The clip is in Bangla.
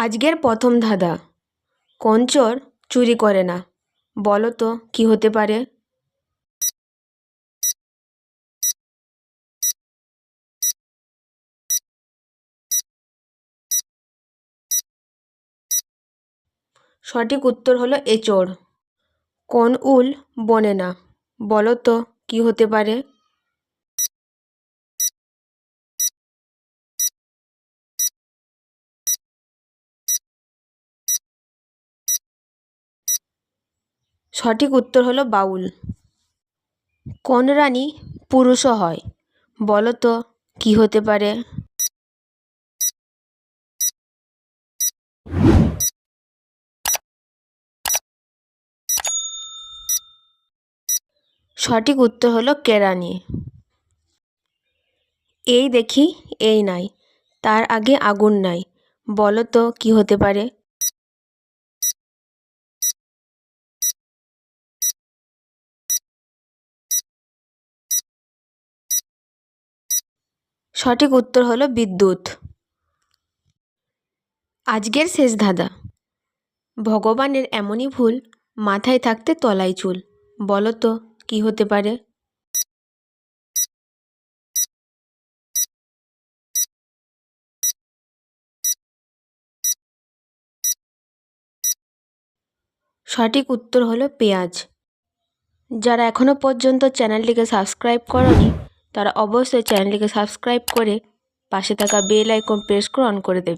আজকের প্রথম ধাঁধা। কোন চোর চুরি করে না? বলো তো কি হতে পারে? সঠিক উত্তর হলো এচোর। কোন উল বনে না? বলো তো কি হতে পারে? সঠিক উত্তর হলো বাউল। কোন রানী পুরুষও হয়? বলো তো কি হতে পারে? সঠিক উত্তর হলো কেরানি। এই দেখি এই নাই, তার আগে আগুন নাই, বলো তো কি হতে পারে? সঠিক উত্তর হলো বিদ্যুৎ। আজকের শেষ ধাঁধা। ভগবানের এমনই ভুল, মাথায় থাকতে তলায় চুল, বলো তো কি হতে পারে? সঠিক উত্তর হলো পেঁয়াজ। যারা এখনও পর্যন্ত চ্যানেলটিকে সাবস্ক্রাইব করনি তারা অবশ্যই চ্যানেলটিকে সাবস্ক্রাইব করে পাশে থাকা বেল আইকন প্রেস করে অন করে দেবে।